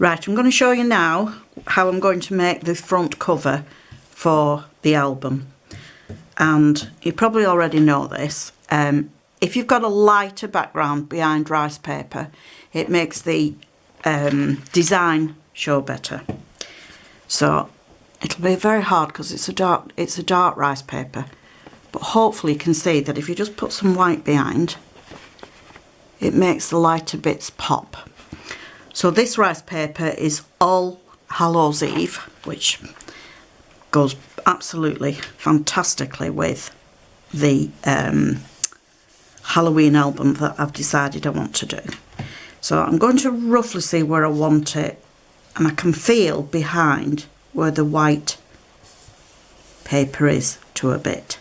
Right, I'm going to show you now how I'm going to make the front cover for the album. And you probably already know this. If you've got a lighter background behind rice paper, it makes the design show better. So it'll be very hard because it's a dark rice paper. But hopefully you can see that if you just put some white behind, it makes the lighter bits pop. So this rice paper is All Hallows Eve, which goes absolutely fantastically with the Halloween album that I've decided I want to do. So I'm going to roughly see where I want it, and I can feel behind where the white paper is to a bit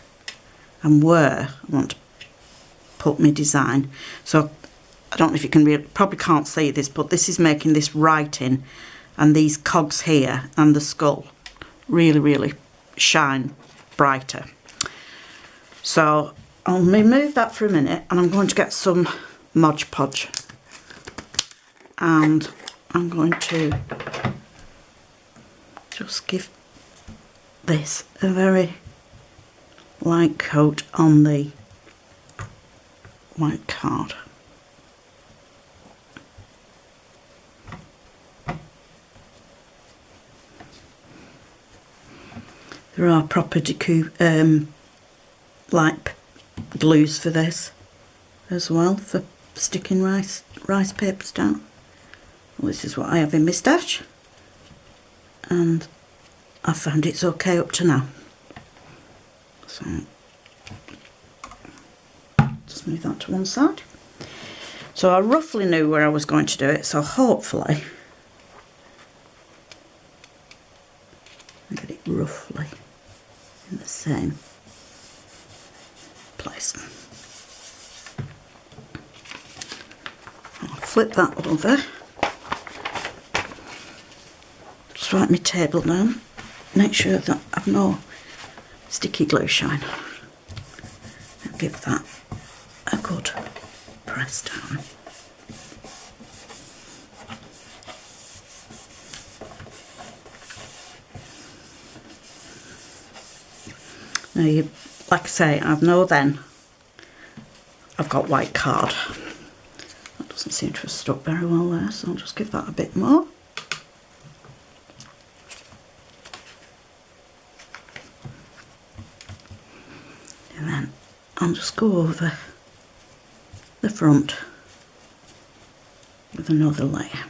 and where I want to put my design. So I don't know if you can probably can't see this, but this is making this writing and these cogs here and the skull really shine brighter. So I'll remove that for a minute, and I'm going to get some Mod Podge, and I'm going to just give this a very light coat on the white card. There are proper like glues for this as well, for sticking rice papers down. Well, this is what I have in my stash, and I found it's okay up to now. So just move that to one side. So I roughly knew where I was going to do it, so hopefully I get it roughly in the same place. I'll flip that over. Just write my table down. Make sure that I've no sticky glue shine. I'll give that a good press down. Now, like I say, I've got white card. That doesn't seem to have stuck very well there, so I'll just give that a bit more. And then I'll just go over the front with another layer.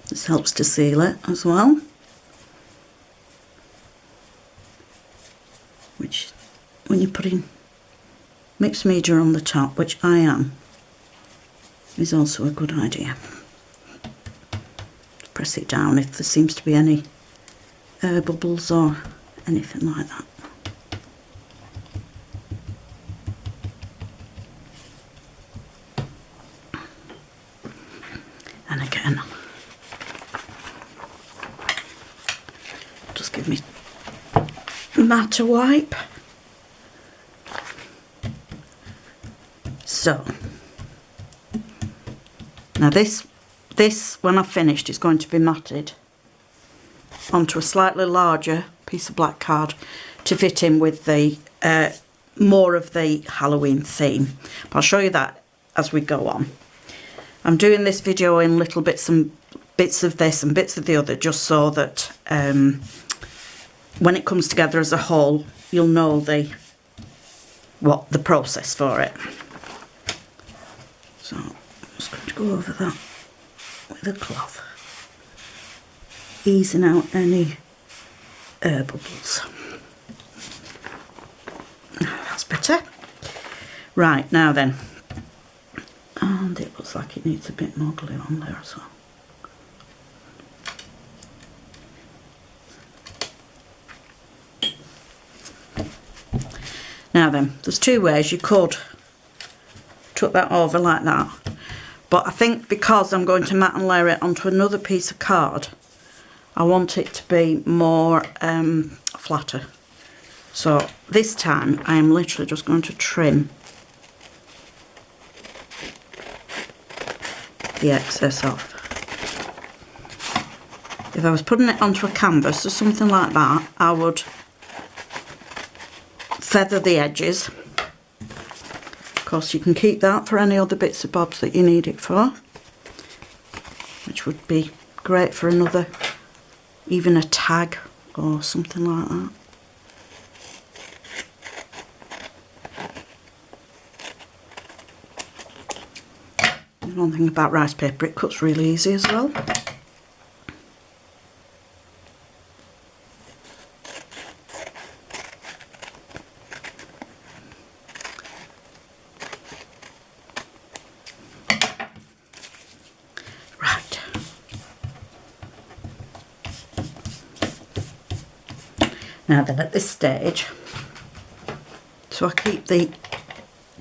This helps to seal it as well, which when you're putting mixed media on the top, which I am, is also a good idea. Press it down if there seems to be any air bubbles or anything like that. And again, just give me matte wipe. So now this when I've finished is going to be matted onto a slightly larger piece of black card to fit in with the more of the Halloween theme. But I'll show you that as we go on. I'm doing this video in little bits and bits of this and bits of the other, just so that when it comes together as a whole, you'll know the process for it. So I'm just going to go over that with a cloth, easing out any air bubbles. That's better. Right, now then, and it looks like it needs a bit more glue on there as well. Now then, there's two ways you could tuck that over like that, but I think because I'm going to matte and layer it onto another piece of card, I want it to be more flatter. So this time I am literally just going to trim the excess off. if I was putting it onto a canvas or something like that, I would feather the edges. Of course, you can keep that for any other bits and bobs that you need it for, which would be great for another, even a tag or something like that. One thing about rice paper, it cuts really easy as well. Right. Now then, at this stage, so I keep the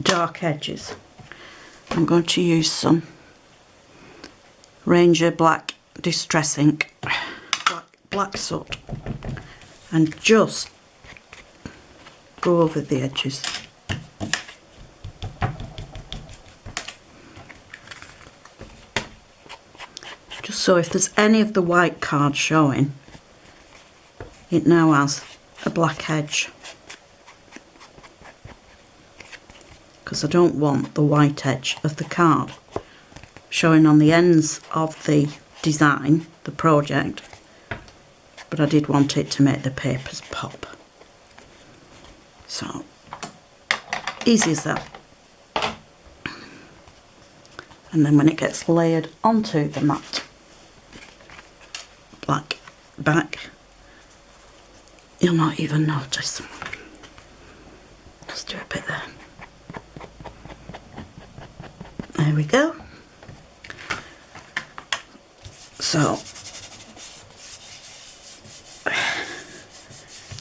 dark edges, I'm going to use some Ranger Black Distress Ink, black soot, and just go over the edges. Just so if there's any of the white card showing, it now has a black edge. Because I don't want the white edge of the card showing on the ends of the design, the project, but I did want it to make the papers pop. So, easy as that. And then when it gets layered onto the matte black back, you'll not even notice. Just do a bit there. There we go. So,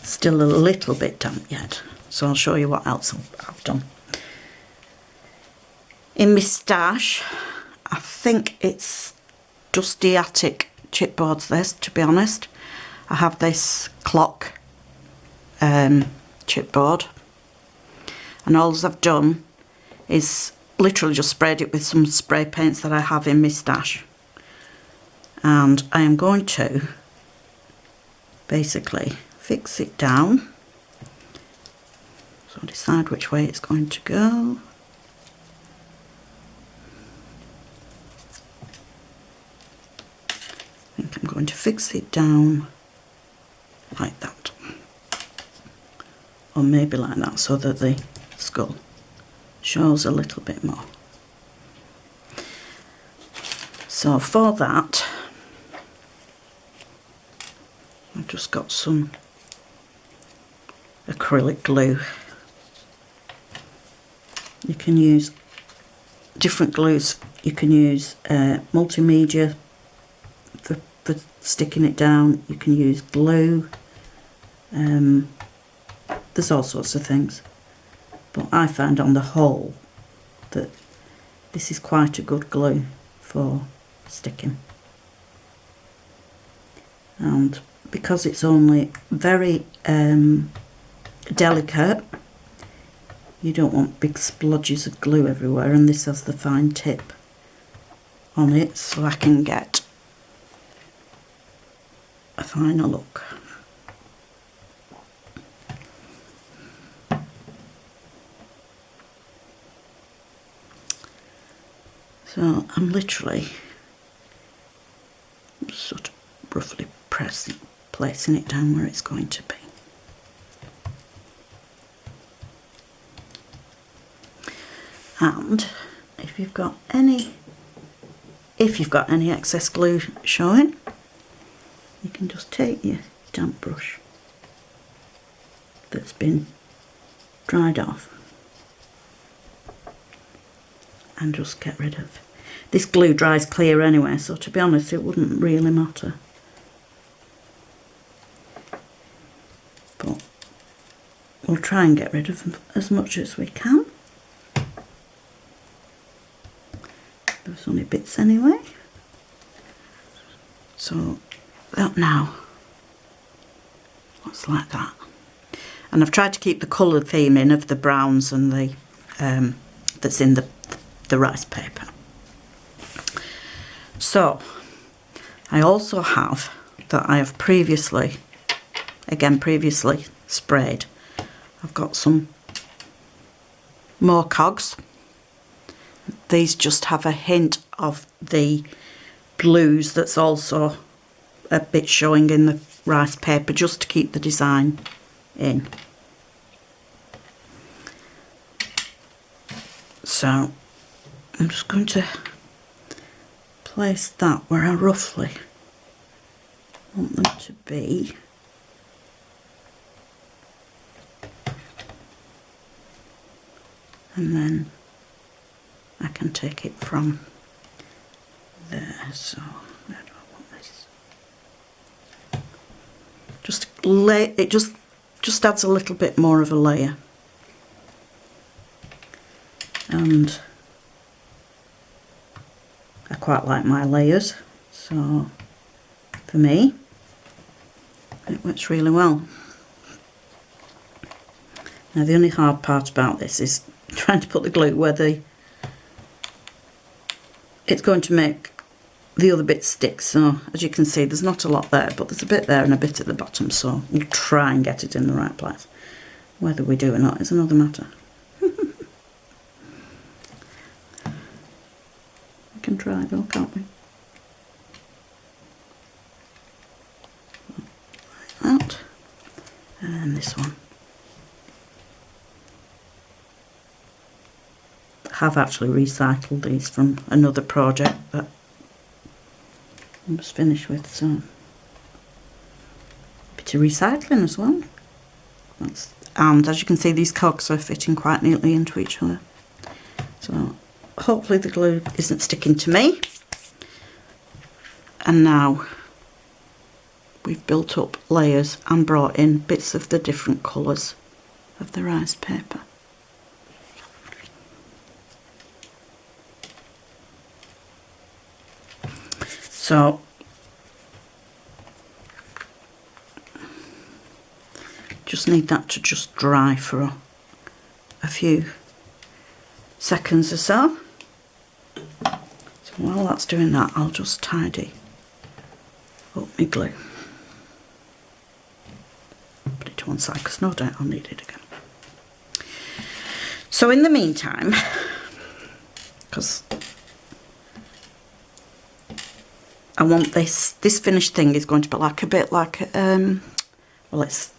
still a little bit damp yet, so I'll show you what else I've done. In my stash, I think it's Dusty Attic chipboards this, to be honest. I have this clock chipboard, and all I've done is literally just sprayed it with some spray paints that I have in my stash. And I am going to basically fix it down. So decide which way it's going to go. I think I'm going to fix it down like that. Or maybe like that, so that the skull shows a little bit more. So for that, I've just got some acrylic glue. You can use different glues. You can use multimedia for sticking it down. You can use glue. There's all sorts of things. But I found on the whole that this is quite a good glue for sticking. And because it's only very delicate, you don't want big splodges of glue everywhere, and this has the fine tip on it so I can get a finer look. So I'm literally sort of roughly placing it down where it's going to be. And if you've got any excess glue showing, you can just take your damp brush that's been dried off and just get rid of. This glue dries clear anyway, so to be honest it wouldn't really matter. But we'll try and get rid of as much as we can. There's only bits anyway. So that now looks like that. And I've tried to keep the colour theme in of the browns and the that's in the rice paper. So I also have that I have previously sprayed. I've got some more cogs. These just have a hint of the blues that's also a bit showing in the rice paper, just to keep the design in. So I'm just going to place that where I roughly want them to be. And then I can take it from there. So where do I want this? It just adds a little bit more of a layer. And I quite like my layers, so for me it works really well. Now the only hard part about this is trying to put the glue where it's going to make the other bit stick. So as you can see, there's not a lot there, but there's a bit there and a bit at the bottom, so we'll try and get it in the right place. Whether we do or not is another matter. We can try though, can't we? Like that. And this one. I have actually recycled these from another project that I was finished with, so a bit of recycling as well. And as you can see, these cogs are fitting quite neatly into each other. So hopefully the glue isn't sticking to me. And now we've built up layers and brought in bits of the different colours of the rice paper. So just need that to just dry for a few seconds or so. So while that's doing that, I'll just tidy up my glue. Put it to one side because no doubt I'll need it again. So in the meantime, because I want this finished thing is going to be like a bit like well, it's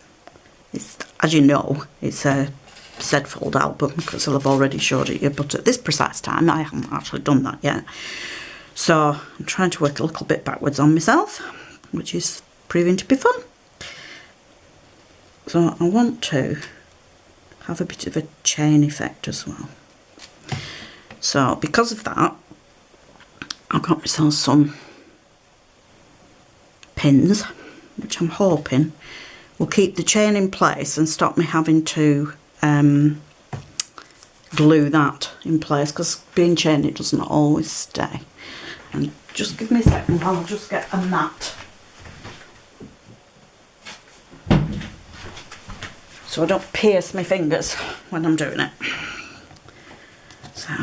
as you know, it's a Gatefold album because I've already showed it you, but at this precise time I haven't actually done that yet. So I'm trying to work a little bit backwards on myself, which is proving to be fun. So I want to have a bit of a chain effect as well. So because of that, I've got myself some pins, which I'm hoping will keep the chain in place and stop me having to glue that in place, because being chained it doesn't always stay. And just give me a second while I'll just get a mat so I don't pierce my fingers when I'm doing it. So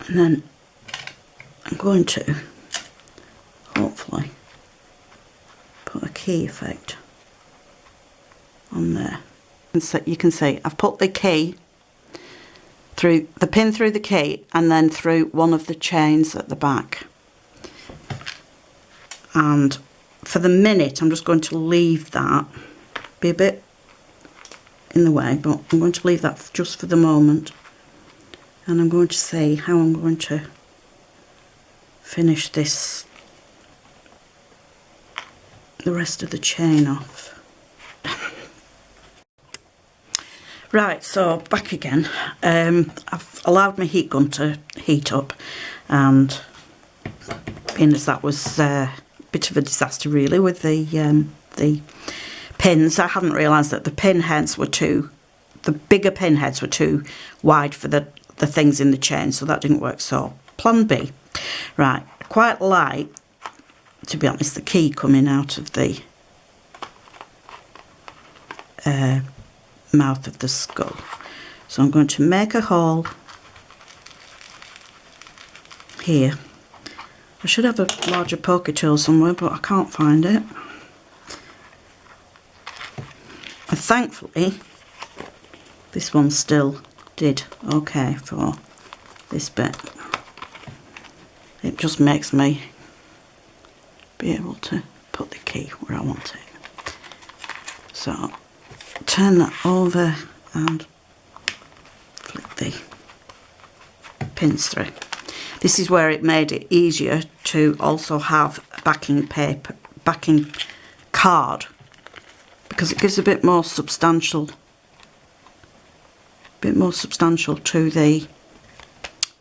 and then I'm going to hopefully put a key effect on there. And so you can see I've put the key through the pin through the key and then through one of the chains at the back. And for the minute I'm just going to leave that, be a bit in the way, but I'm going to leave that just for the moment. And I'm going to see how I'm going to finish the rest of the chain off. Right, so back again. I've allowed my heat gun to heat up, and being as that was a bit of a disaster really with the pins, I hadn't realised that the pin heads were the bigger pin heads were too wide for the things in the chain, so that didn't work. So plan B. Right, I quite like, to be honest, the key coming out of the mouth of the skull. So I'm going to make a hole here. I should have a larger poker tool somewhere, but I can't find it. And thankfully, this one still did okay for this bit. It just makes me be able to put the key where I want it. So turn that over and flip the pins through. This is where it made it easier to also have backing paper, backing card, because it gives a bit more substantial to the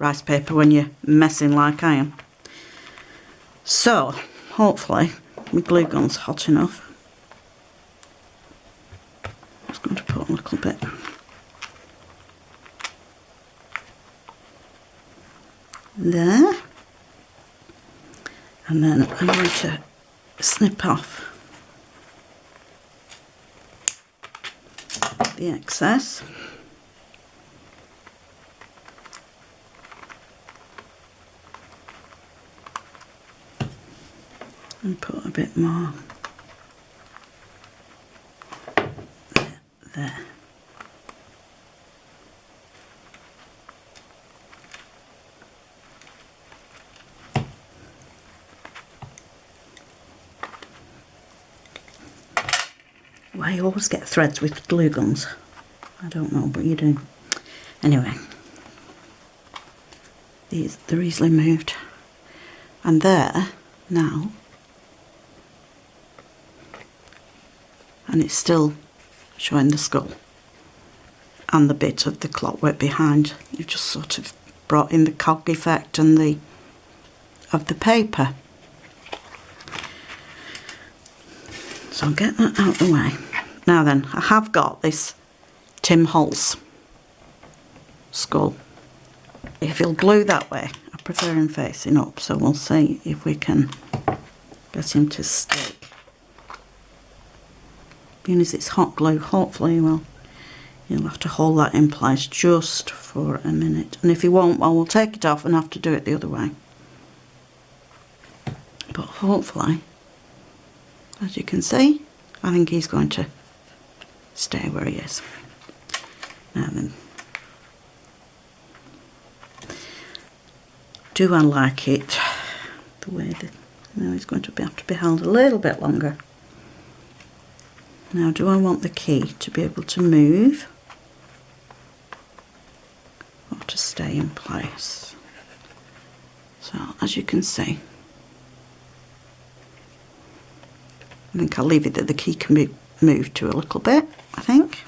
rice paper when you're messing like I am. So hopefully my glue gun's hot enough. I'm just going to put a little bit there, and then I'm going to snip off the excess. And put a bit more there. Why you always get threads with glue guns? I don't know, but you do. Anyway, they're easily moved. And there now, and it's still showing the skull and the bit of the clockwork behind. You've just sort of brought in the cog effect and the paper. So I'll get that out of the way. Now then, I have got this Tim Holtz skull. If he'll glue that way, I prefer him facing up, so we'll see if we can get him to stick. Being as it's hot glue, hopefully you'll have to hold that in place just for a minute. And if he won't, well, we'll take it off and have to do it the other way. But hopefully, as you can see, I think he's going to stay where he is. Now then, do I like it the way that he's going to have to be held a little bit longer. Now, do I want the key to be able to move or to stay in place? So, as you can see, I think I'll leave it that the key can be moved to a little bit, I think.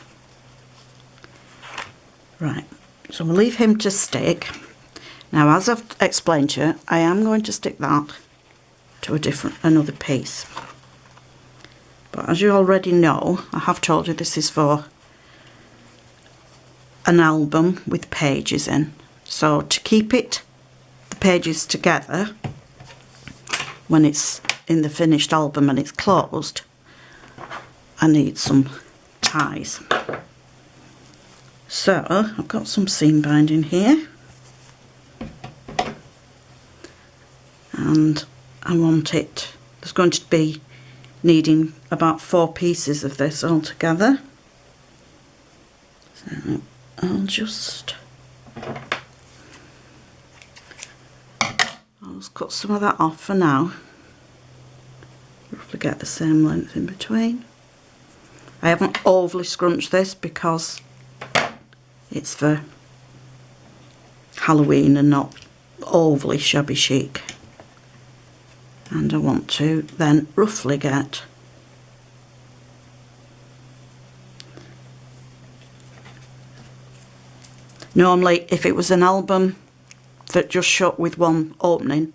Right, so we'll leave him to stick. Now, as I've explained to you, I am going to stick that to another piece. But as you already know, I have told you this is for an album with pages in. So to keep the pages together when it's in the finished album and it's closed, I need some ties. So I've got some seam binding here, and I want it, there's going to be needing about 4 pieces of this all together. So I'll just cut some of that off for now. Roughly get the same length in between. I haven't overly scrunched this because it's for Halloween and not overly shabby chic. And I want to then roughly get normally if it was an album that just shut with one opening,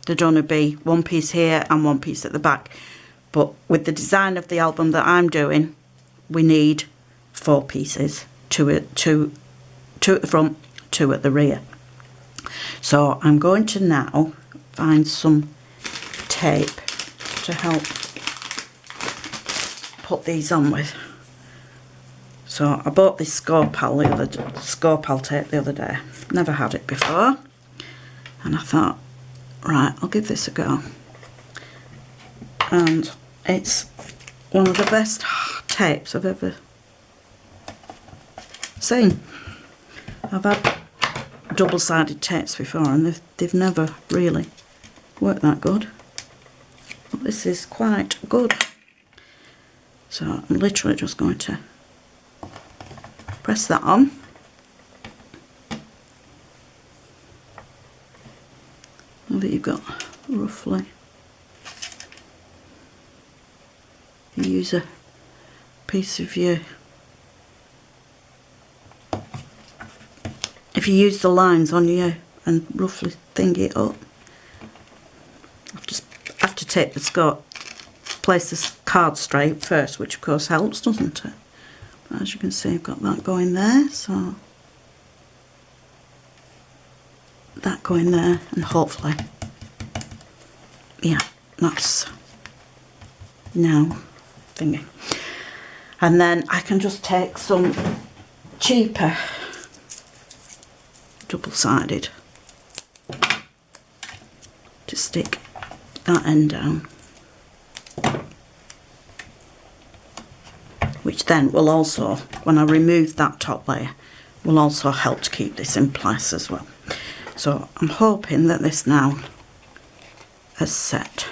there'd only be 1 piece here and 1 piece at the back. But with the design of the album that I'm doing, we need 4 pieces, 2 at the front, 2 at the rear. So I'm going to now find some tape to help put these on with. So I bought this score pal tape the other day. Never had it before, And I thought, right, I'll give this a go. And it's one of the best tapes I've ever seen. I've had double-sided tapes before and they've never really worked that good. But this is quite good. So I'm literally just going to press that on. Now that you've got roughly, you use a piece of your, if you use the lines on you and roughly thing it up, just have to take the Scott, place this card straight first, which of course helps, doesn't it? But as you can see, I've got that going there, so that going there, and hopefully, yeah, that's now thingy. And then I can just take some cheaper double-sided to stick that end down, which then will also, when I remove that top layer, will also help to keep this in place as well. So I'm hoping that this now has set.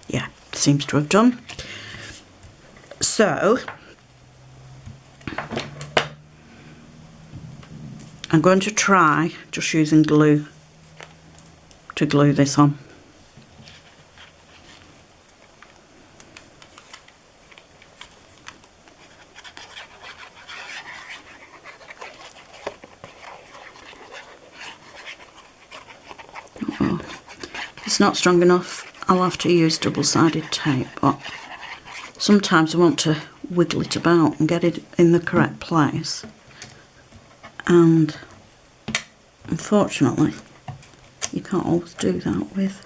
Yeah, seems to have done. So I'm going to try just using glue to glue this on. If it's not strong enough, I'll have to use double-sided tape, but sometimes I want to wiggle it about and get it in the correct place, and unfortunately you can't always do that with.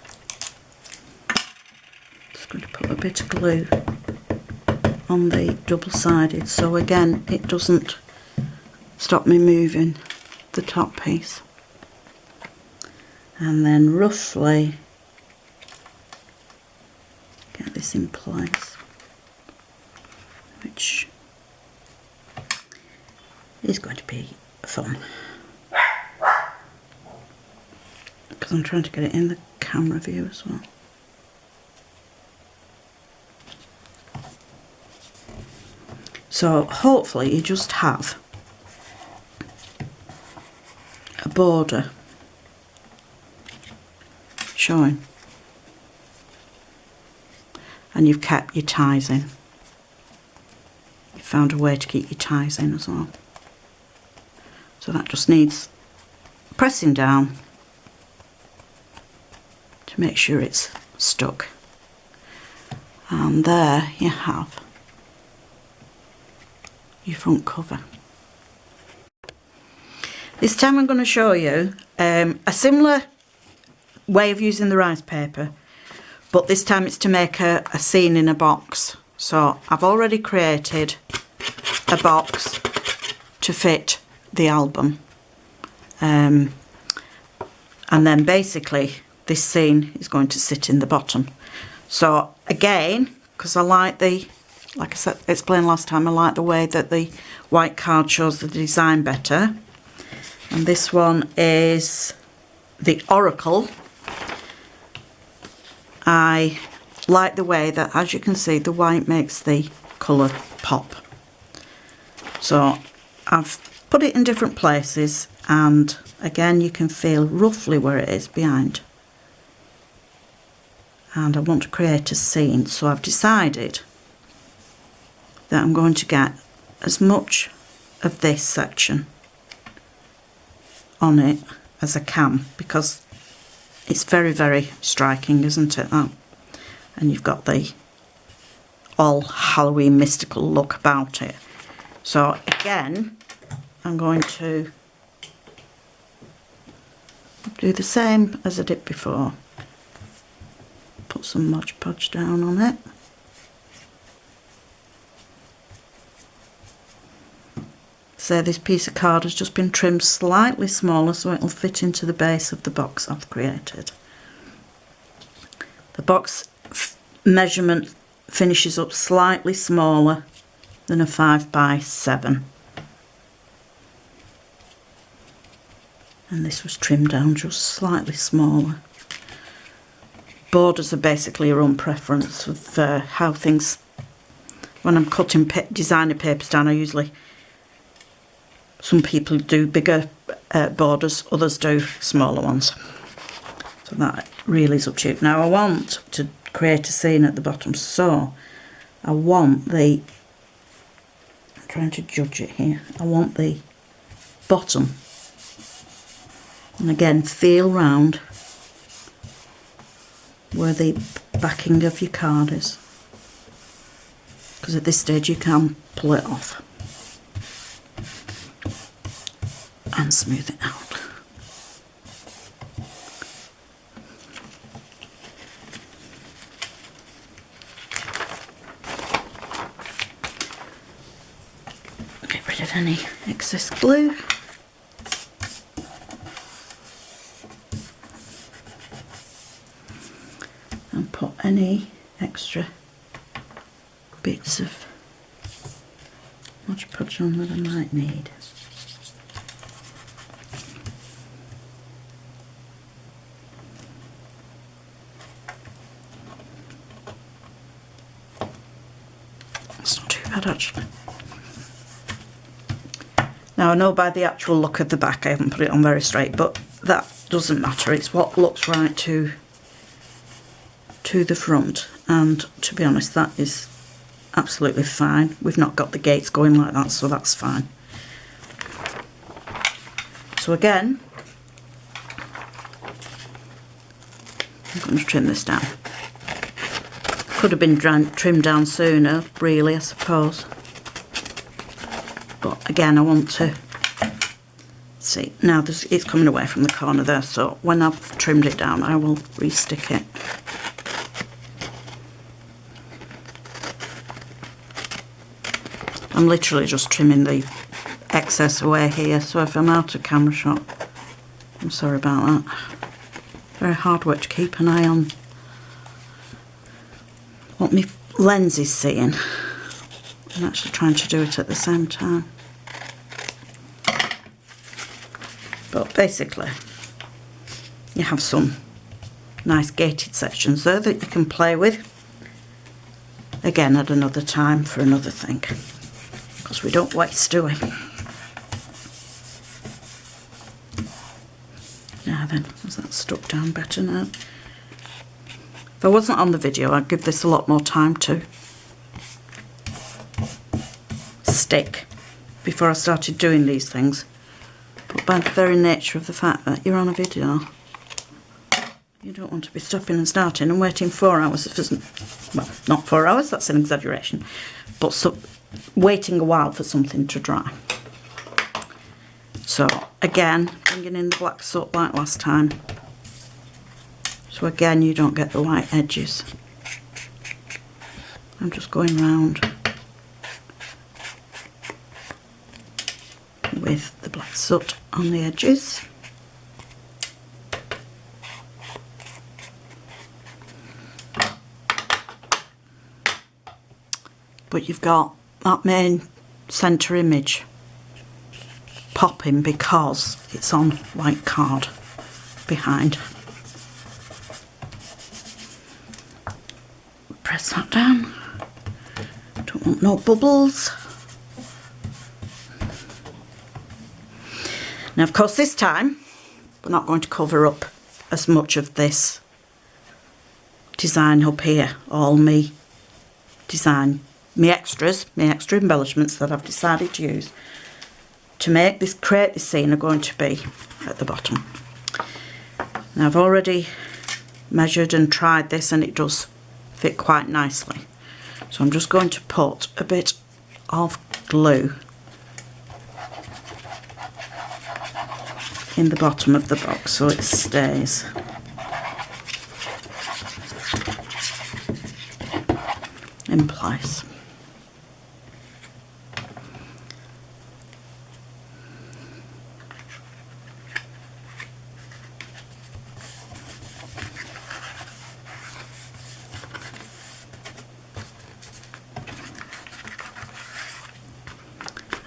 Just going to put a bit of glue on the double-sided so again it doesn't stop me moving the top piece, and then roughly get this in place, which is going to be fun because I'm trying to get it in the camera view as well. So hopefully you just have a border showing and you've kept your ties in. You've found a way to keep your ties in as well. So that just needs pressing down to make sure it's stuck. And there you have your front cover. This time I'm going to show you a similar way of using the rice paper, but this time it's to make a scene in a box. So I've already created a box to fit the album, and then basically this scene is going to sit in the bottom. So again, because I like the, like I said, explained last time, I like the way that the white card shows the design better. And this one is the Oracle. I like the way that, as you can see, the white makes the colour pop. So I've put it in different places, and again you can feel roughly where it is behind. And I want to create a scene, so I've decided that I'm going to get as much of this section on it as I can, because it's very, very striking, isn't it, that? And you've got the all Halloween mystical look about it. So again, I'm going to do the same as I did before. Put some Mod Podge down on it. So this piece of card has just been trimmed slightly smaller so it'll fit into the base of the box I've created. The box measurement finishes up slightly smaller than a 5x7. And this was trimmed down just slightly smaller. Borders are basically your own preference of how things, when I'm cutting designer papers down, I usually, some people do bigger borders, others do smaller ones. So that really is up to you. Now I want to create a scene at the bottom, so I want the, I'm trying to judge it here, I want the bottom, and again feel round where the backing of your card is, because at this stage you can pull it off and smooth it out. Get rid of any excess glue. And put any extra bits of Mod Podge on that I might need. It's not too bad actually. Now I know by the actual look of the back I haven't put it on very straight, but that doesn't matter, it's what looks right to the front, and to be honest that is absolutely fine. We've not got the gates going like that, so that's fine. So again, I'm going to trim this down. Could have been trimmed down sooner, really, I suppose. But again, I want to see. Now it's coming away from the corner there, so when I've trimmed it down, I will re-stick it. I'm literally just trimming the excess away here, so if I'm out of camera shot, I'm sorry about that. Very hard work to keep an eye on what my lens is seeing and actually trying to do it at the same time. But basically, you have some nice gated sections there that you can play with, again at another time for another thing. Because we don't waste, do we? Now then, is that stuck down better now? If I wasn't on the video, I'd give this a lot more time to stick before I started doing these things. But by the very nature of the fact that you're on a video, you don't want to be stopping and starting and waiting 4 hours. If it's, well, not 4 hours, that's an exaggeration, but waiting a while for something to dry. So again, bringing in the black soot like last time, so again you don't get the white edges. I'm just going round with the black soot on the edges. But you've got that main centre image popping because it's on white card behind. Press that down. Don't want no bubbles. Now of course this time we're not going to cover up as much of this design up here, all me design, my extra embellishments that I've decided to use to create this scene are going to be at the bottom. Now I've already measured and tried this and it does fit quite nicely, so I'm just going to put a bit of glue in the bottom of the box so it stays. In place.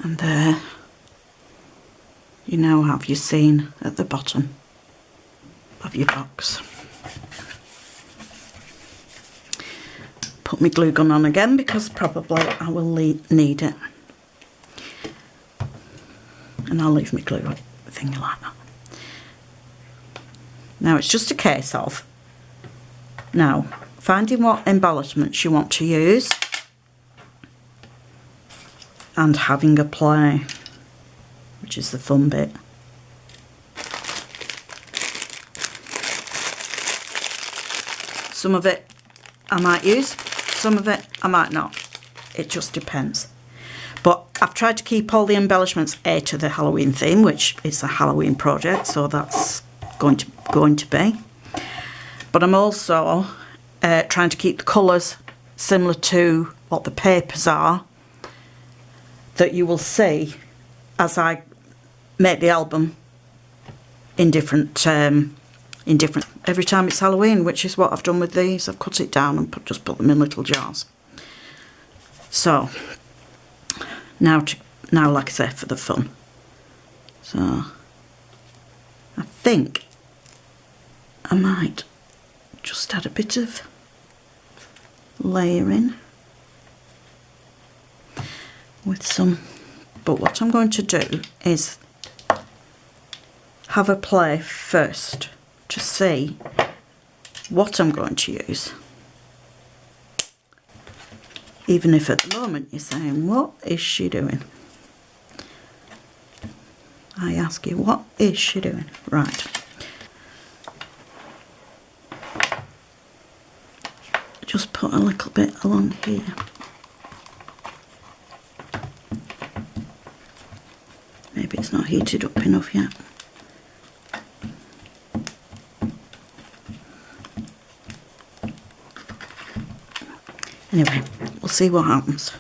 And there you now have your scene at the bottom of your box. Put my glue gun on again because probably I will need it. And I'll leave my glue thingy like that. Now it's just a case of now finding what embellishments you want to use and having a play, which is the fun bit. Some of it I might use, some of it I might not. It just depends. But I've tried to keep all the embellishments to the Halloween theme, which is a Halloween project, so that's going to be. But I'm also trying to keep the colours similar to what the papers are that you will see as I make the album in different every time it's Halloween, which is what I've done with these. I've cut it down and just put them in little jars. So now like I say, for the fun. So I think I might just add a bit of layering with some, but what I'm going to do is have a play first to see what I'm going to use. Even if at the moment you're saying, what is she doing? I ask you, what is she doing? Right. Just put a little bit along here. Maybe it's not heated up enough yet. Anyway, we'll see what happens.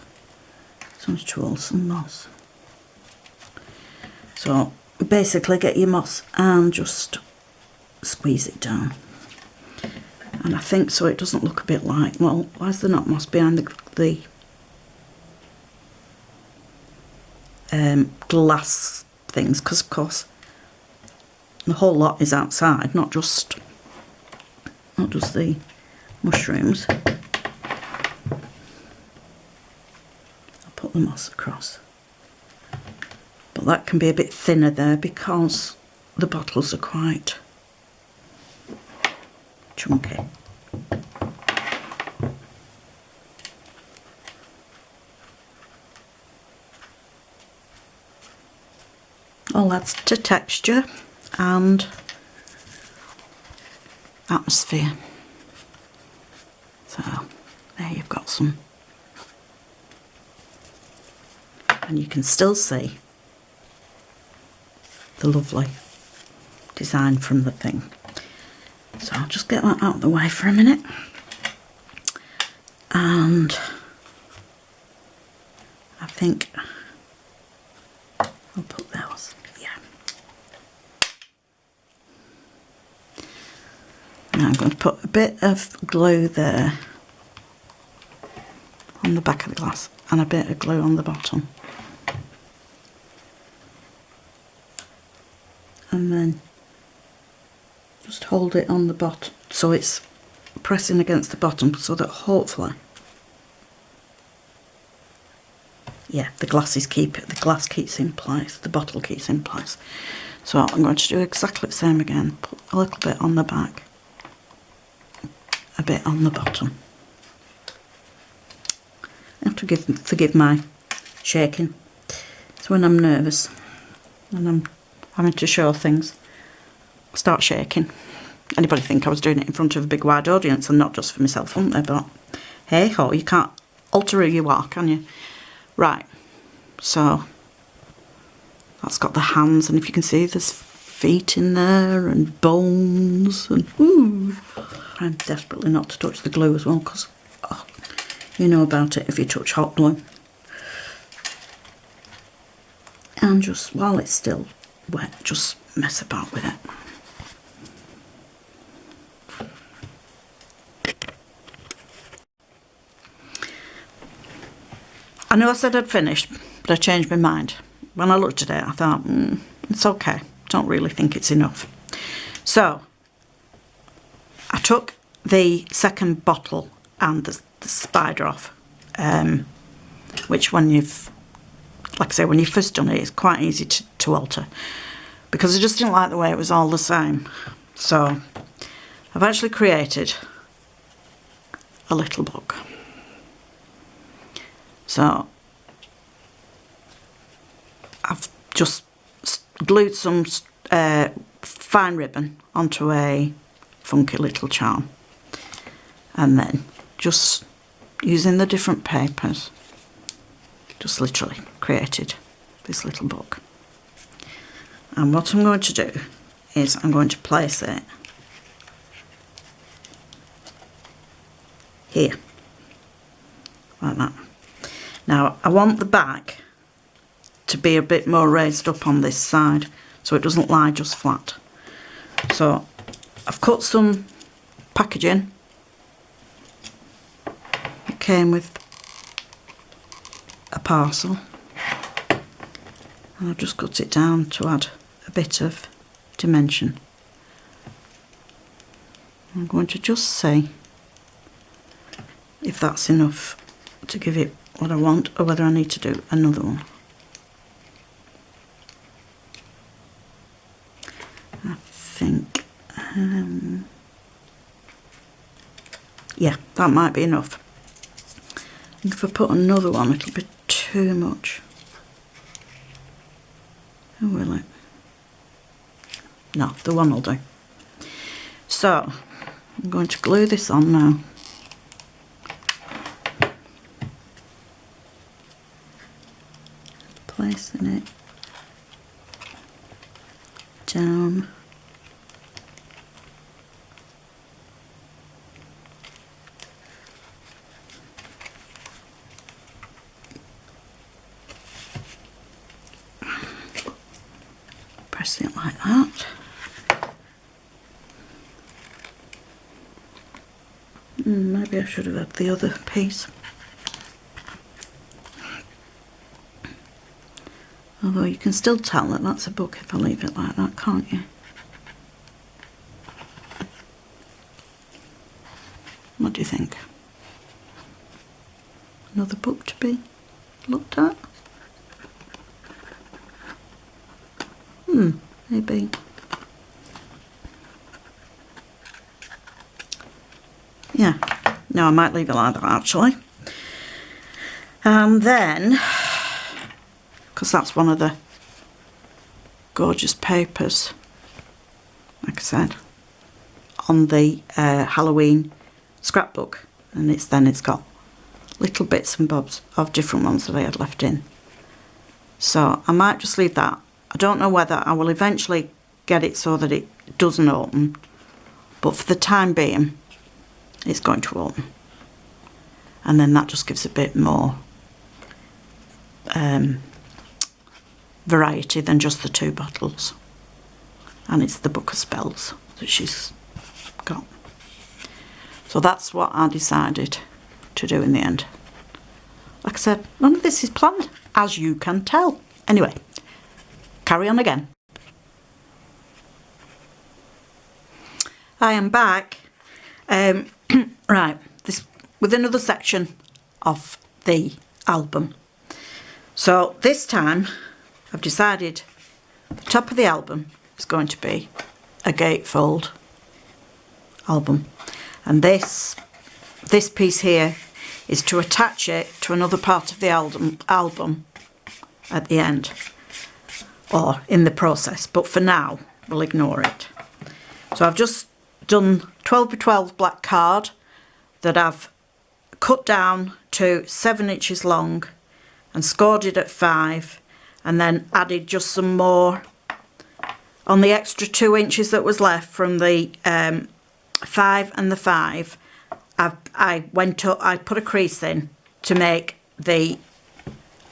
Some tool, some moss. So basically get your moss and just squeeze it down. And I think so it doesn't look a bit like, well, why is there not moss behind the glass things? Because of course the whole lot is outside, not just the mushrooms. Put the moss across, but that can be a bit thinner there because the bottles are quite chunky. All adds to texture and atmosphere. So there you've got some. And you can still see the lovely design from the thing. So I'll just get that out of the way for a minute. And I think I'll put those, yeah. Now I'm going to put a bit of glue there on the back of the glass and a bit of glue on the bottom. And then just hold it on the bottom so it's pressing against the bottom so that hopefully, yeah, the glass keeps in place, the bottle keeps in place. So I'm going to do exactly the same again, put a little bit on the back, a bit on the bottom. I have to forgive my shaking. It's when I'm nervous and I'm having to show things, I start shaking. Anybody think I was doing it in front of a big wide audience and not just for myself, wouldn't they? But hey ho, you can't alter who you are, can you? Right, so that's got the hands, and if you can see there's feet in there and bones and ooh. I'm desperately not to touch the glue as well because oh, you know about it if you touch hot glue. And just while it's still wet, just mess about with it. I know I said I'd finished, but I changed my mind. When I looked at it, I thought, it's okay. Don't really think it's enough. So I took the second bottle and the spider off, which when you've, like I say, when you've first done it, it's quite easy to alter, because I just didn't like the way it was all the same. So I've actually created a little book. So I've just glued some fine ribbon onto a funky little charm, and then just using the different papers, just literally created this little book. And what I'm going to do is I'm going to place it here, like that. Now I want the back to be a bit more raised up on this side, so it doesn't lie just flat. So I've cut some packaging. It came with a parcel, and I've just cut it down to add a bit of dimension. I'm going to just see if that's enough to give it what I want, or whether I need to do another one. I think, yeah, that might be enough. If I put another one, it'll be too much. Or will it? No, the one will do. So I'm going to glue this on now. Placing it down. Pressing it like that. Maybe I should have had the other piece. Although you can still tell that that's a book if I leave it like that, can't you? What do you think? Another book to be looked at? Maybe. Yeah, no, I might leave it like that actually. And then, because that's one of the gorgeous papers, like I said, on the Halloween scrapbook, and it's got little bits and bobs of different ones that I had left in. So I might just leave that. I don't know whether I will eventually get it so that it doesn't open, but for the time being it's going to open, and then that just gives a bit more variety than just the two bottles, and it's the book of spells that she's got. So that's what I decided to do in the end. Like I said, none of this is planned, as you can tell. Anyway, carry on again. I am back. Right, this with another section of the album. So this time I've decided the top of the album is going to be a gatefold album, and this piece here is to attach it to another part of the album at the end, or in the process, but for now we'll ignore it. So I've just done 12 by 12 black card that I've cut down to 7 inches long and scored it at 5, and then added just some more on the extra 2 inches that was left from the 5 and the 5. I put a crease in to make the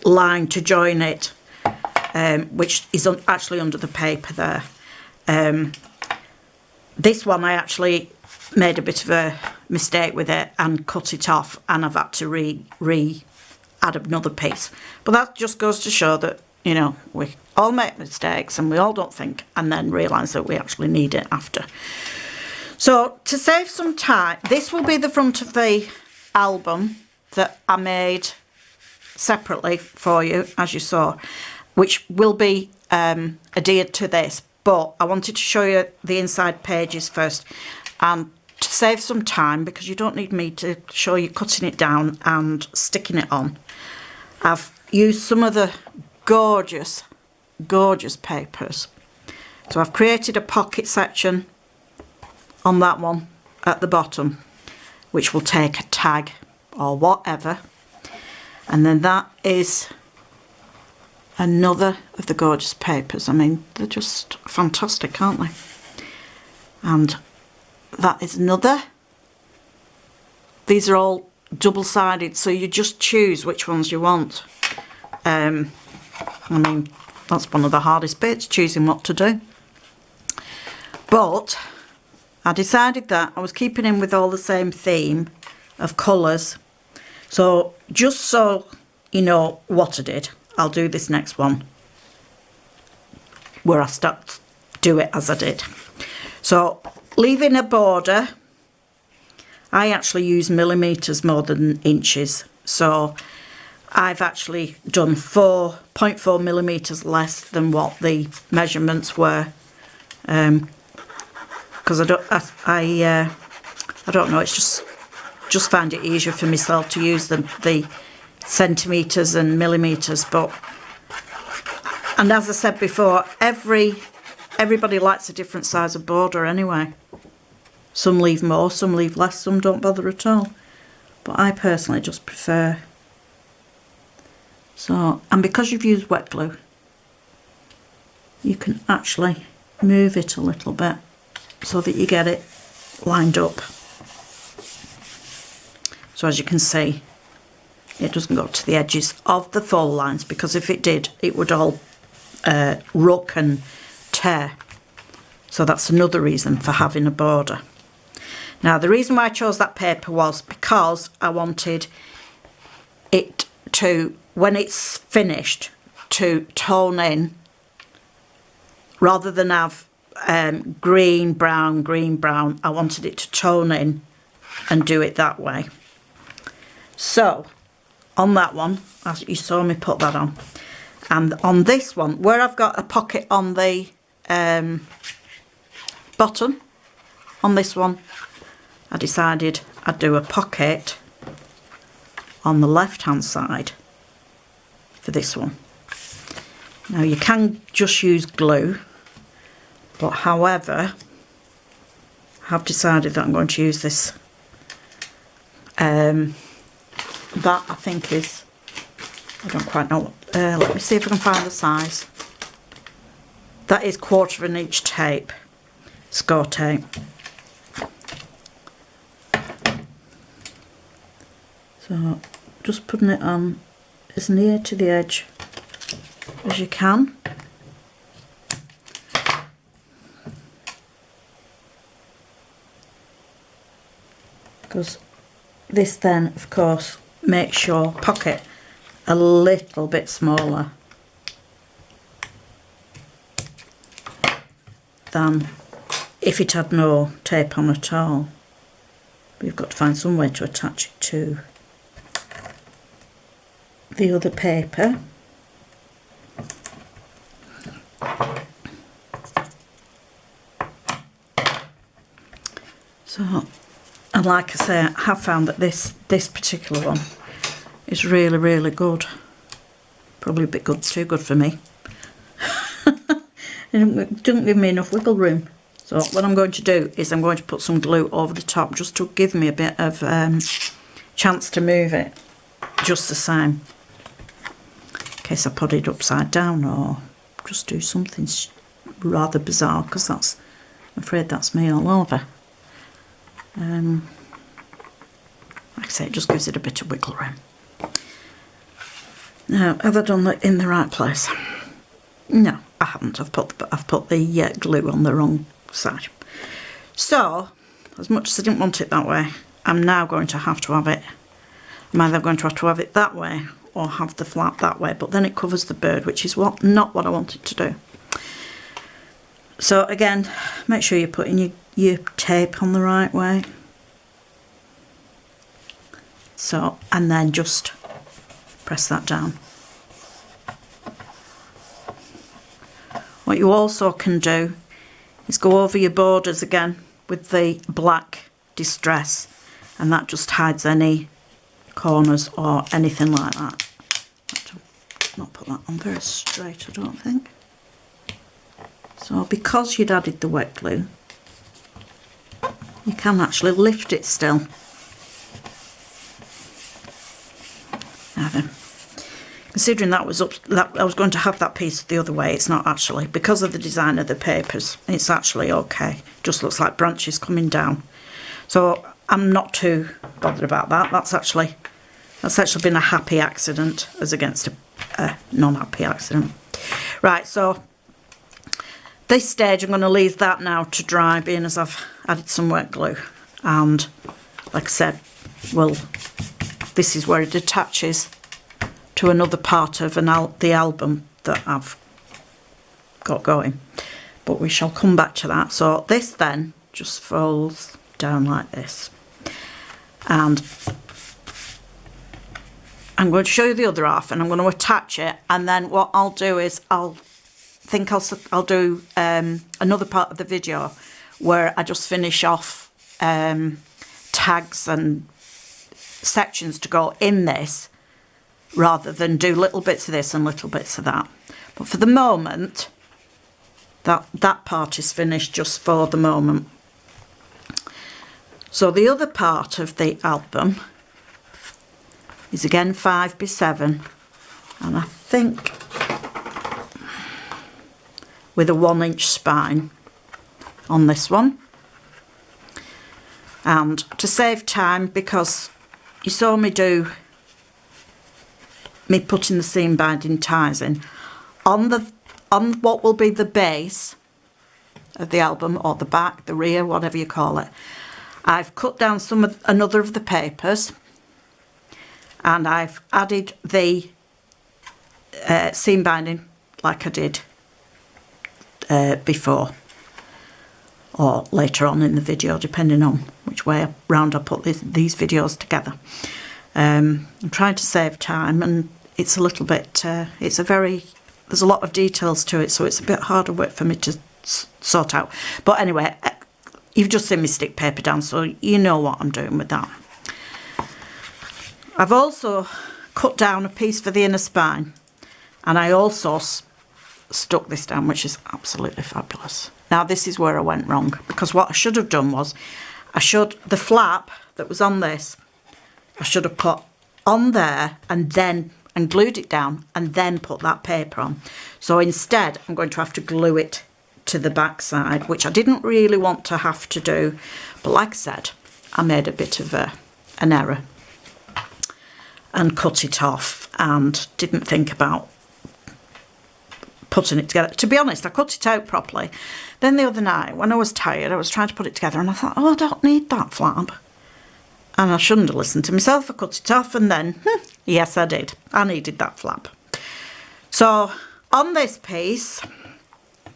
line to join it, which is actually under the paper there. This one I actually made a bit of a mistake with it and cut it off, and I've had to add another piece. But that just goes to show that, you know, we all make mistakes and we all don't think and then realise that we actually need it after. So to save some time, this will be the front of the album that I made separately for you, as you saw, which will be adhered to this. But I wanted to show you the inside pages first, and to save some time, because you don't need me to show you cutting it down and sticking it on, I've used some of the gorgeous, gorgeous papers. So I've created a pocket section on that one at the bottom, which will take a tag or whatever. And then that is another of the gorgeous papers. I mean, they're just fantastic, aren't they? And that is another. These are all double-sided, so you just choose which ones you want. I mean, that's one of the hardest bits, choosing what to do. But I decided that I was keeping in with all the same theme of colours. So just so you know what I did, I'll do this next one where I start to do it as I did. So leaving a border, I actually use millimetres more than inches. So I've actually done 0.4 millimetres less than what the measurements were. Because I don't know, it's just find it easier for myself to use the centimetres and millimetres. But, and as I said before, everybody likes a different size of border anyway. Some leave more, some leave less, some don't bother at all. But I personally just prefer. So, and because you've used wet glue, you can actually move it a little bit so that you get it lined up. So as you can see, it doesn't go to the edges of the fold lines, because if it did, it would all ruck and tear. So that's another reason for having a border. Now, the reason why I chose that paper was because I wanted it to, when it's finished, to tone in, rather than have green, brown, I wanted it to tone in and do it that way. So on that one, as you saw me put that on, and on this one, where I've got a pocket on the bottom, on this one, I decided I'd do a pocket on the left hand side for this one. Now you can just use glue, but however, I've decided that I'm going to use this. That I think is, I don't quite know. Let me see if I can find the size. That is 1/4 inch tape, score tape. So just putting it on as near to the edge as you can. Because this then, of course, makes your pocket a little bit smaller than if it had no tape on at all. But you've got to find some way to attach it to the other paper. So, and like I say, I have found that this particular one is really, really good. Probably a bit good, too good for me. It doesn't give me enough wiggle room. So what I'm going to do is I'm going to put some glue over the top just to give me a bit of chance to move it just the same. In case I put it upside down or just do something rather bizarre, because I'm afraid that's me all over. Like I say, it just gives it a bit of wiggle room. Now, have I done that in the right place? No, I haven't. I've put the glue on the wrong side. So, as much as I didn't want it that way, I'm now going to have to have it. I'm either going to have it that way or have the flap that way, but then it covers the bird, which is not what I wanted to do. So again, make sure you're putting your tape on the right way. So, and then just press that down. What you also can do is go over your borders again with the black distress, and that just hides any corners or anything like that. Not put that on very straight, I don't think. So because you'd added the wet glue, you can actually lift it still. Now then, considering that I was going to have that piece the other way, it's not actually, because of the design of the papers, it's actually okay. Just looks like branches coming down. So I'm not too bothered about that. That's actually been a happy accident as against a non-happy accident. Right, so this stage I'm going to leave that now to dry, being as I've added some wet glue. And like I said, this is where it attaches to another part of the album that I've got going. But we shall come back to that. So this then just folds down like this. And I'm going to show you the other half, and I'm going to attach it, and then what I'll do is I'll do another part of the video where I just finish off tags and sections to go in this, rather than do little bits of this and little bits of that. But for the moment, that part is finished just for the moment. So the other part of the album is again 5x7, and I think with a 1-inch spine on this one. And to save time, because you saw me putting the seam binding ties in on what will be the base of the album, or the back, the rear, whatever you call it. I've cut down another of the papers, and I've added the seam binding like I did before, or later on in the video, depending on which way round I put these videos together. I'm trying to save time, and it's a little bit, there's a lot of details to it, so it's a bit harder work for me to sort out. But anyway, you've just seen me stick paper down, so you know what I'm doing with that. I've also cut down a piece for the inner spine, and I also stuck this down, which is absolutely fabulous. Now this is where I went wrong, because what I should have done was, the flap that was on this, I should have put on there and glued it down and then put that paper on. So instead I'm going to have to glue it to the back side, which I didn't really want to have to do, but like I said, I made a bit of an error and cut it off and didn't think about putting it together. To be honest, I cut it out properly. Then the other night, when I was tired, I was trying to put it together, and I thought, oh, I don't need that flap. And I shouldn't have listened to myself. I cut it off, and then, yes, I did. I needed that flap. So on this piece,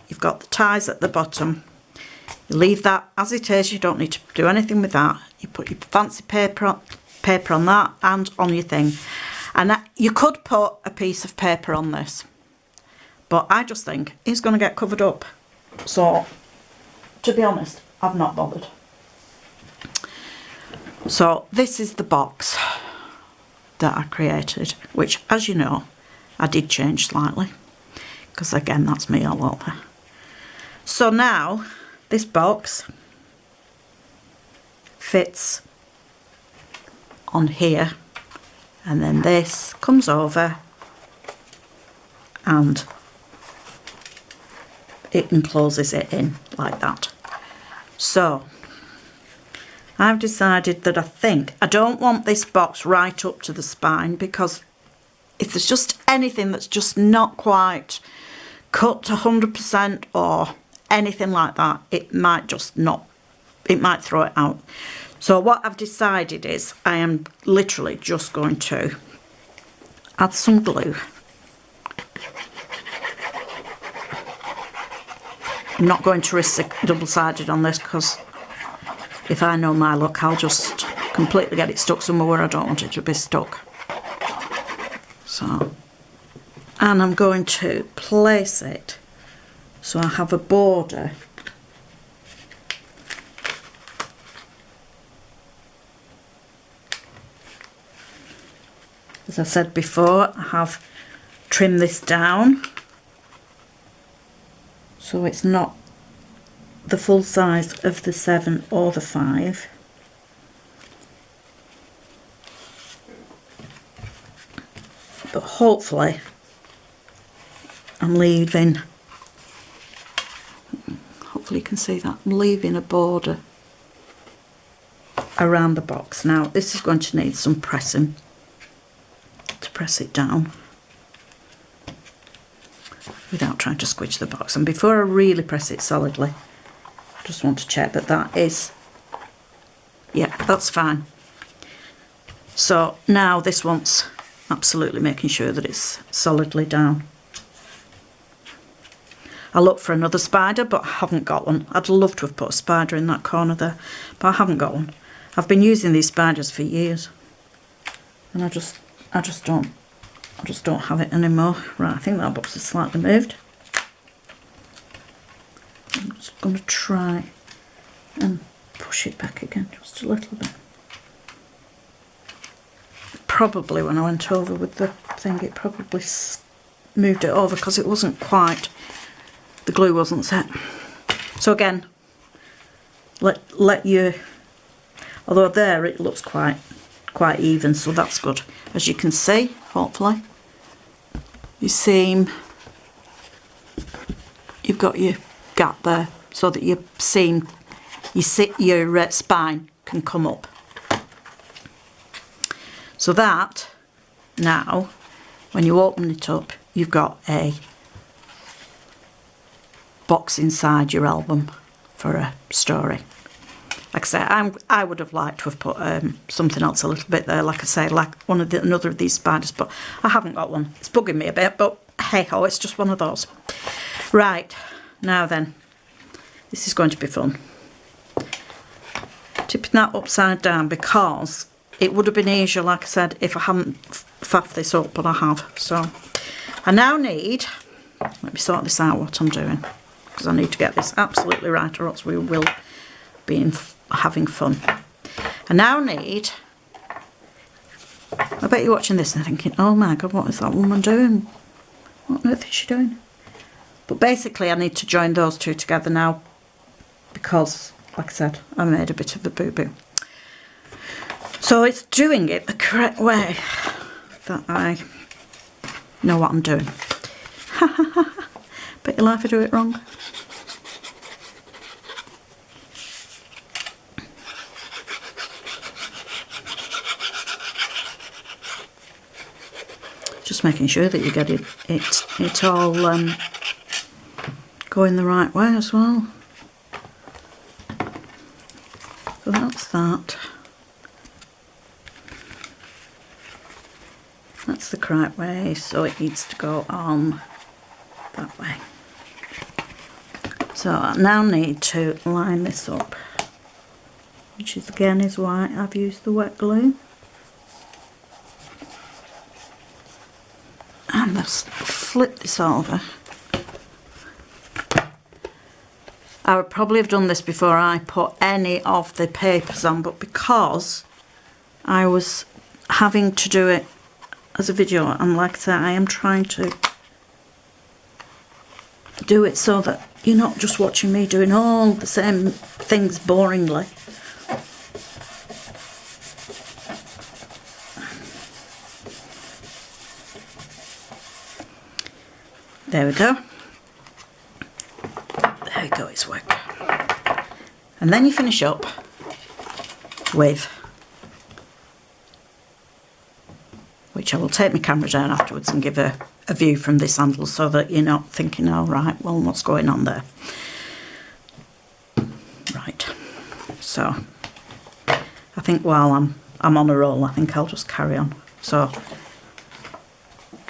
you've got the ties at the bottom. You leave that as it is. You don't need to do anything with that. You put your fancy paper on that and on your thing. And you could put a piece of paper on this, but I just think it's going to get covered up. So, to be honest, I've not bothered. So this is the box that I created, which, as you know, I did change slightly, because again, that's me all over. So now this box fits on here, and then this comes over and it encloses it in like that. So I've decided that I don't want this box right up to the spine, because if there's just anything that's just not quite cut to 100% or anything like that, it might throw it out. So what I've decided is I am literally just going to add some glue. I'm not going to risk double-sided on this because if I know my luck, I'll just completely get it stuck somewhere where I don't want it to be stuck. So, and I'm going to place it so I have a border as I said before. I have trimmed this down so it's not the full size of the 7 or the 5. But hopefully I'm leaving, hopefully you can see that, I'm leaving a border around the box. Now this is going to need some pressing to press it down without trying to squidge the box. And before I really press it solidly, I just want to check that that is, yeah, that's fine. So now this wants absolutely making sure that it's solidly down. I looked for another spider but I haven't got one. I'd love to have put a spider in that corner there, but I haven't got one. I've been using these spiders for years and I just don't have it anymore. Right, I think that box is slightly moved. I'm just going to try and push it back again just a little bit. Probably when I went over with the thing, it probably moved it over because it wasn't quite, the glue wasn't set. So again, let you, although there it looks quite even, so that's good. As you can see, hopefully, you seam, you've got your gap there so that your seam, your spine can come up. So that, now, when you open it up, you've got a box inside your album for a story. Like I say, I would have liked to have put something else a little bit there, like I say, like another of these spiders, but I haven't got one. It's bugging me a bit, but hey ho, it's just one of those. Right, now then, this is going to be fun. Tipping that upside down because it would have been easier, like I said, if I hadn't faffed this up, but I have. So I now need, let me sort this out what I'm doing, because I need to get this absolutely right or else we will be having fun. I now need, I bet you're watching this and thinking, oh my God, what is that woman doing? What on earth is she doing? But basically I need to join those two together now because, like I said, I made a bit of a boo-boo. So it's doing it the correct way that I know what I'm doing. Bet your life I do it wrong. Just making sure that you get it all going the right way as well. So that's that. That's the correct way, so it needs to go on that way. So I now need to line this up, which is again is why I've used the wet glue. And let's flip this over. I would probably have done this before I put any of the papers on, but because I was having to do it as a video, and like I said, I am trying to do it so that you're not just watching me doing all the same things boringly. There we go. There we go, it's worked. And then you finish up with, which I will take my camera down afterwards and give a view from this handle so that you're not thinking, oh right, well what's going on there. Right, so I think while I'm on a roll, I think I'll just carry on. So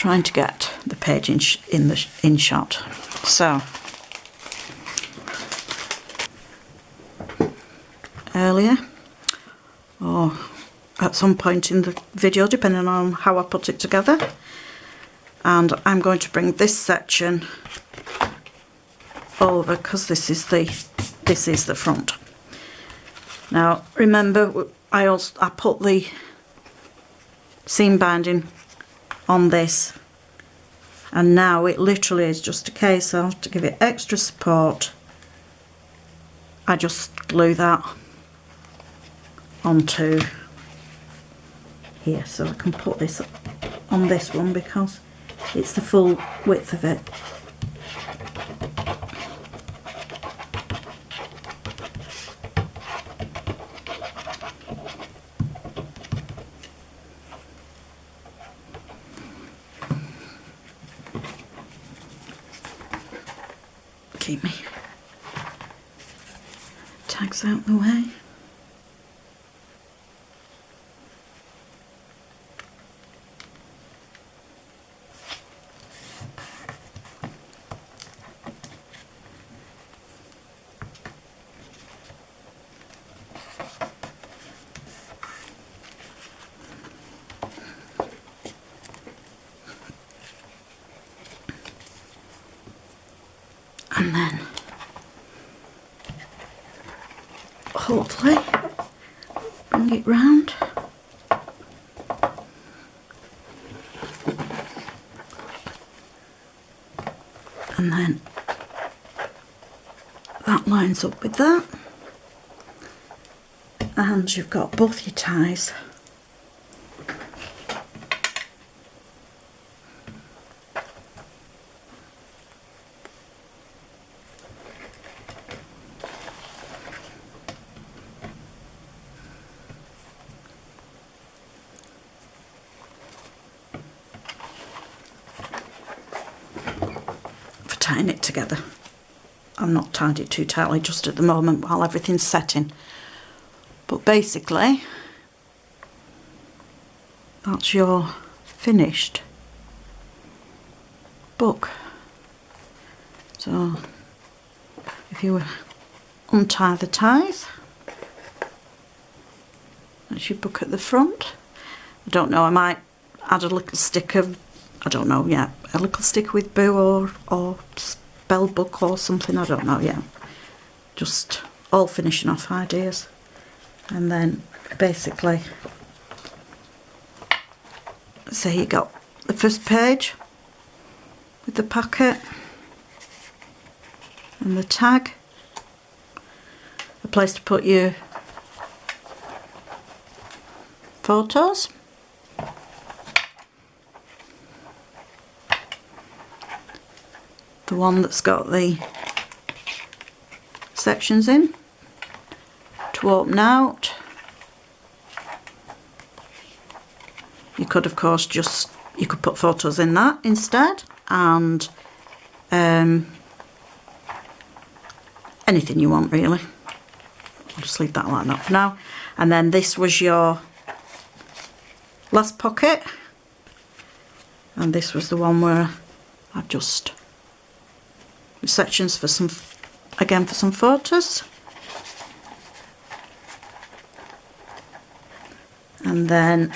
trying to get the page in shot. So earlier, or at some point in the video, depending on how I put it together, and I'm going to bring this section over because this is the front. Now remember, I put the seam binding on this, and now it literally is just a case of, to give it extra support, I just glue that onto here, so I can put this on this one because it's the full width of it. Keep me tags out the way. And then hopefully bring it round. And then that lines up with that. And you've got both your ties. Tying it together. I'm not tied it too tightly just at the moment while everything's setting, but basically that's your finished book. So if you untie the ties, that's your book at the front. I don't know, I might add a little stick of, I don't know, yeah, a little stick with boo or spell book or something, I don't know, yeah. Just all finishing off ideas. And then basically, so you got the first page with the pocket and the tag, a place to put your photos. The one that's got the sections in to open out. You could of course you could put photos in that instead, and anything you want really. I'll just leave that like that for now. And then this was your last pocket, and this was the one where I've just sections for some, again for some photos. And then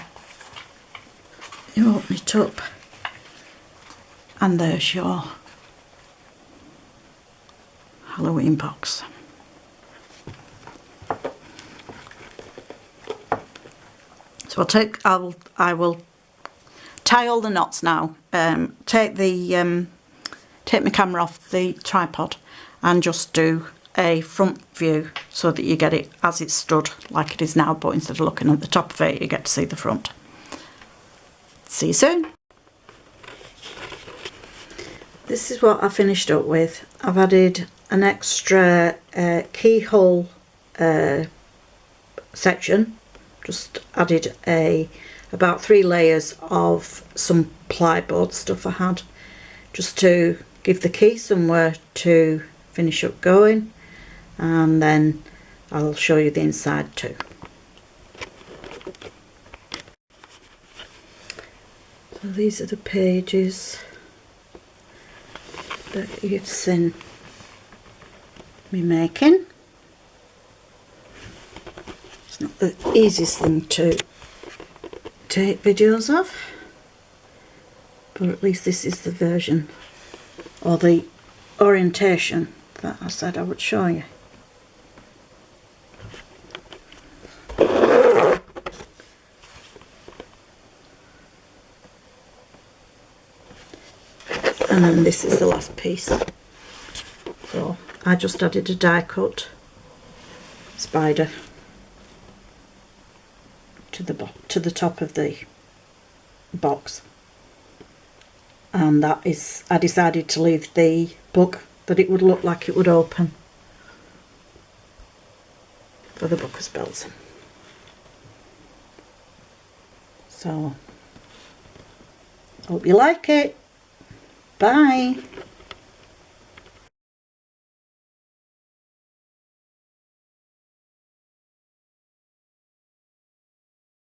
you open it up and there's your Halloween box. So I will tie all the knots now. Take my camera off the tripod and just do a front view so that you get it as it's stood like it is now, but instead of looking at the top of it you get to see the front. See you soon. This is what I finished up with. I've added an extra keyhole section, just added about 3 layers of some plyboard stuff I had, just to give the key somewhere to finish up going, and then I'll show you the inside too. So So these are the pages that you've seen me making. It's not the easiest thing to take videos of, but at least this is the version or the orientation that I said I would show you. And then this is the last piece. So I just added a die cut spider to the top of the box, and that is, I decided to leave the book that it would look like it would open for the book of spells. So hope you like it. Bye.